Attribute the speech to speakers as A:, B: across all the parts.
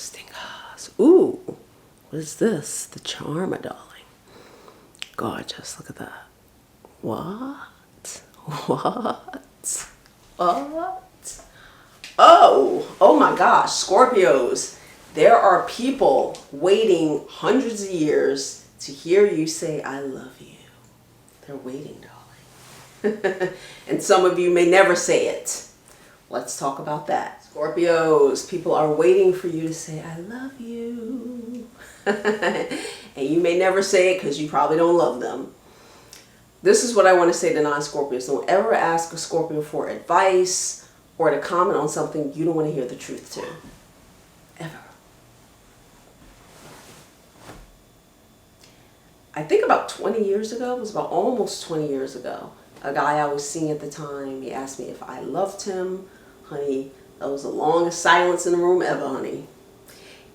A: interesting cards. Ooh, what is this? The Charmer, darling. Gorgeous. Look at that. What? What? What? Oh my gosh, Scorpios. There are people waiting hundreds of years to hear you say, I love you. They're waiting, darling. And some of you may never say it. Let's talk about that. Scorpios, people are waiting for you to say, I love you. And you may never say it because you probably don't love them. This is what I want to say to non-Scorpios. Don't ever ask a Scorpio for advice or to comment on something you don't want to hear the truth to. Ever. I think about 20 years ago, it was about almost 20 years ago, a guy I was seeing at the time, he asked me if I loved him. Honey, that was the longest silence in the room ever, honey.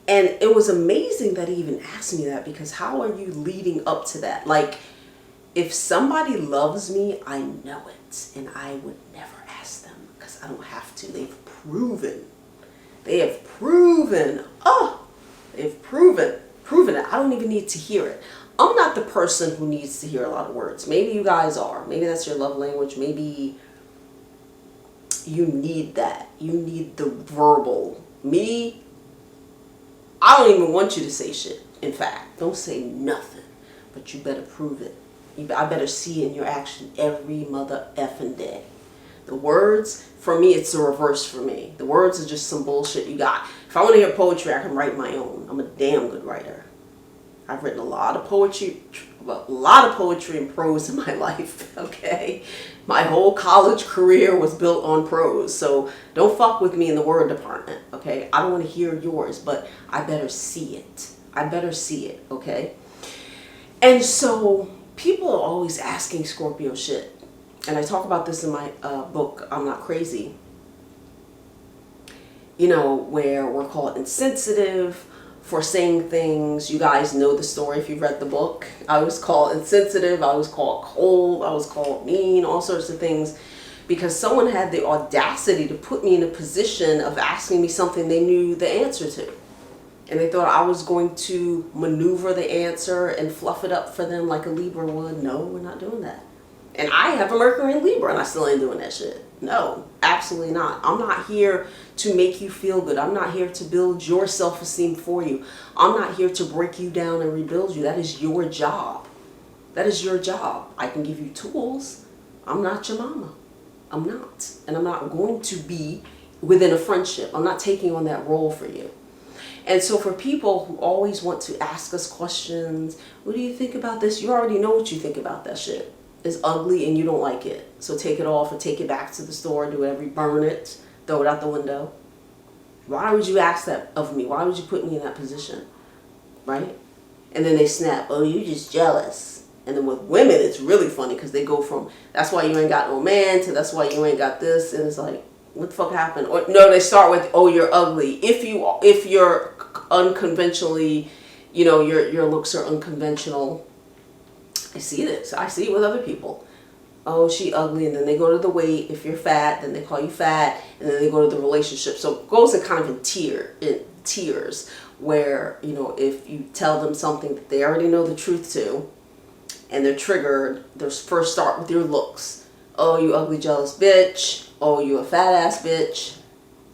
A: And it was amazing that he even asked me that, because how are you leading up to that? Like, if somebody loves me, I know it. And I would never ask them because I don't have to. They've proven. They have proven. Oh, they've proven it. I don't even need to hear it. I'm not the person who needs to hear a lot of words. Maybe you guys are. Maybe that's your love language. Maybe you need that. You need the verbal. Me, I don't even want you to say shit. In fact, don't say nothing. But you better prove it. I better see it in your action every mother effing day. The words, for me, it's the reverse for me. The words are just some bullshit you got. If I want to hear poetry, I can write my own. I'm a damn good writer. I've written a lot of poetry and prose in my life, okay? My whole college career was built on prose, so don't fuck with me in the word department, okay? I don't want to hear yours, but I better see it. I better see it, okay? And so people are always asking Scorpio shit, and I talk about this in my book, I'm Not Crazy, you know, where we're called insensitive for saying things. You guys know the story if you've read the book. I was called insensitive, I was called cold, I was called mean, all sorts of things, because someone had the audacity to put me in a position of asking me something they knew the answer to. And they thought I was going to maneuver the answer and fluff it up for them like a Libra would. No, we're not doing that. And I have a Mercury in Libra and I still ain't doing that shit. No, absolutely not. I'm not here to make you feel good. I'm not here to build your self-esteem for you. I'm not here to break you down and rebuild you. That is your job. That is your job. I can give you tools. I'm not your mama. I'm not. And I'm not going to be within a friendship. I'm not taking on that role for you. And so for people who always want to ask us questions, what do you think about this? You already know what you think about that shit. It's ugly and you don't like it. So take it off or take it back to the store, do whatever, burn it, throw it out the window. Why would you ask that of me? Why would you put me in that position? Right? And then they snap, oh, you just jealous. And then with women, it's really funny because they go from, that's why you ain't got no man, to that's why you ain't got this. And it's like, what the fuck happened? Or no, they start with, oh, you're ugly. If you're unconventionally, you know, your looks are unconventional. I see this. I see it with other people. Oh, she ugly. And then they go to the weight. If you're fat, then they call you fat. And then they go to the relationship. So it goes in kind of in tiers where, you know, if you tell them something that they already know the truth to and they're triggered, they'll first start with your looks. Oh, you ugly, jealous bitch. Oh, you a fat ass bitch.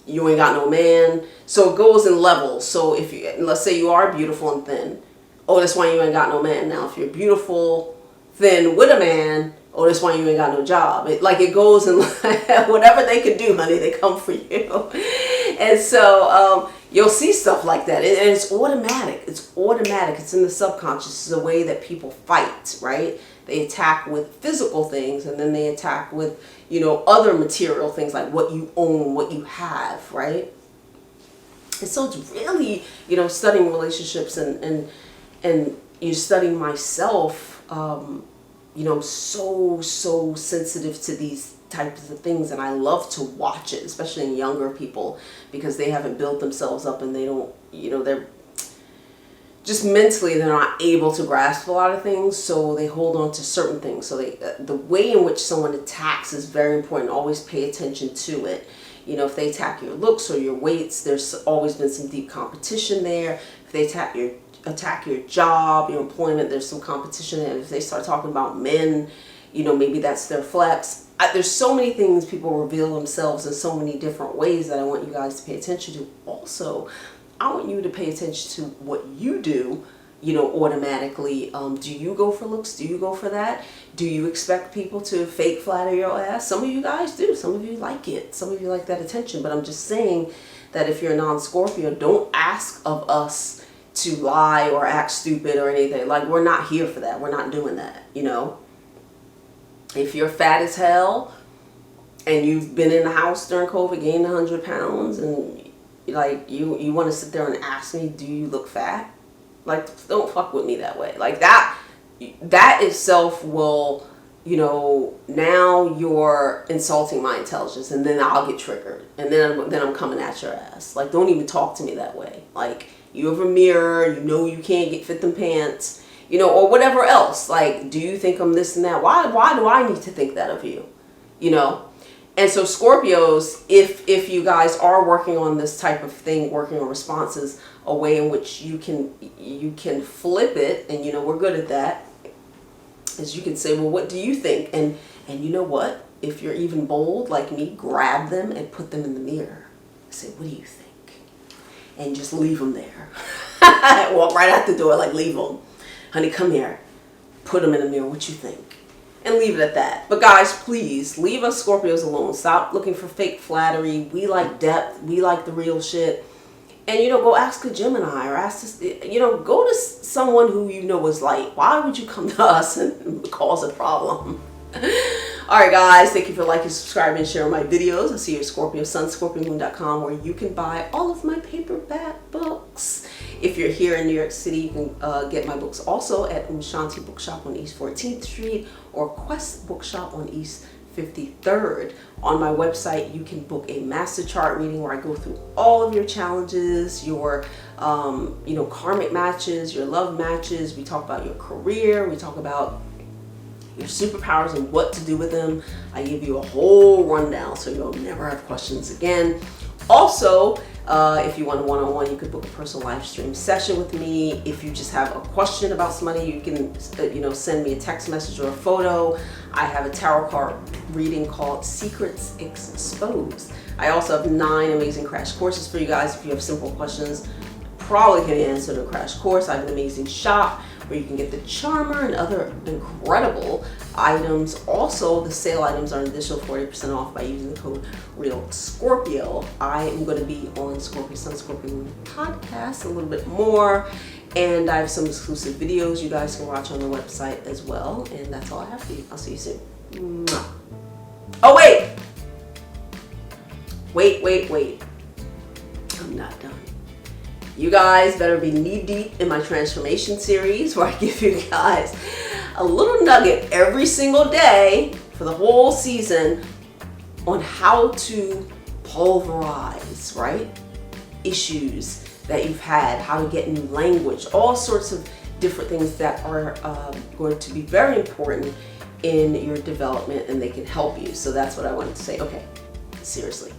A: You ain't got no man. So it goes in levels. So if you, let's say you are beautiful and thin. Oh, that's why you ain't got no man. Now, if you're beautiful, thin, with a man, oh, that's why you ain't got no job. It goes in whatever they can do, honey, they come for you. And so you'll see stuff like that. And it's automatic. It's automatic. It's in the subconscious. It's the way that people fight, right? They attack with physical things, and then they attack with, you know, other material things like what you own, what you have, right? And so it's really, you know, studying relationships and you're studying myself, you know, so sensitive to these types of things. And I love to watch it, especially in younger people, because they haven't built themselves up and they don't, you know, they're just mentally, they're not able to grasp a lot of things. So they hold on to certain things. So the way in which someone attacks is very important. Always pay attention to it. You know, if they attack your looks or your weights, there's always been some deep competition there. If they attack your job, your employment, there's some competition there. If they start talking about men, you know, maybe that's their flex. There's so many things people reveal themselves in so many different ways that I want you guys to pay attention to. Also, I want you to pay attention to what you do, you know, automatically. Do you go for looks? Do you go for that? Do you expect people to fake flatter your ass? Some of you guys do. Some of you like it. Some of you like that attention. But I'm just saying that if you're a non-Scorpio, don't ask of us to lie or act stupid or anything. Like, we're not here for that. We're not doing that, you know. If you're fat as hell and you've been in the house during COVID, gained 100 pounds, and like you want to sit there and ask me, do you look fat? Like, don't fuck with me that way. Like, that itself will, you know, now you're insulting my intelligence, and then I'll get triggered, and then I'm coming at your ass. Like, don't even talk to me that way. Like, you have a mirror, you know you can't fit them pants, you know, or whatever else. Like, do you think I'm this and that? Why do I need to think that of you? You know? And so Scorpios, if you guys are working on this type of thing, working on responses, a way in which you can flip it, and you know, we're good at that, is you can say, well, what do you think? And you know what? If you're even bold like me, grab them and put them in the mirror. Say, what do you think? And just leave them there. Walk right out the door, like, leave them. Honey, come here. Put them in the mirror. What you think? And leave it at that. But guys, please leave us Scorpios alone. Stop looking for fake flattery. We like depth. We like the real shit. And, you know, go ask a Gemini, or ask this, you know, go to someone who you know is light. Why would you come to us and cause a problem? All right, guys, thank you for liking, subscribing, and sharing my videos. I'll see you at ScorpioSunScorpioMoon.com, where you can buy all of my paperback books. If you're here in New York City, you can get my books also at Aum Shanti Bookshop on East 14th Street, or Quest Bookshop on East 53rd. On my website, you can book a master chart reading where I go through all of your challenges, your you know, karmic matches, your love matches. We talk about your career. We talk about your superpowers and what to do with them. I give you a whole rundown so you'll never have questions again. Also, if you want a one-on-one, you could book a personal live stream session with me. If you just have a question about somebody, you can you know, send me a text message or a photo. I have a tarot card reading called Secrets Exposed. I also have 9 amazing crash courses for you guys. If you have simple questions, probably can answer the crash course. I have an amazing shop where you can get the charmer and other incredible items. Also, the sale items are an additional 40% off by using the code REALScorpio. I am going to be on ScorpioSunScorpioMoon Podcast a little bit more, and I have some exclusive videos you guys can watch on the website as well. And that's all I have for you. I'll see you soon. Mwah. Oh, wait. I'm not done. You guys better be knee-deep in my transformation series, where I give you guys a little nugget every single day for the whole season on how to pulverize, right? Issues that you've had, how to get new language, all sorts of different things that are going to be very important in your development, and they can help you. So that's what I wanted to say. Okay, seriously.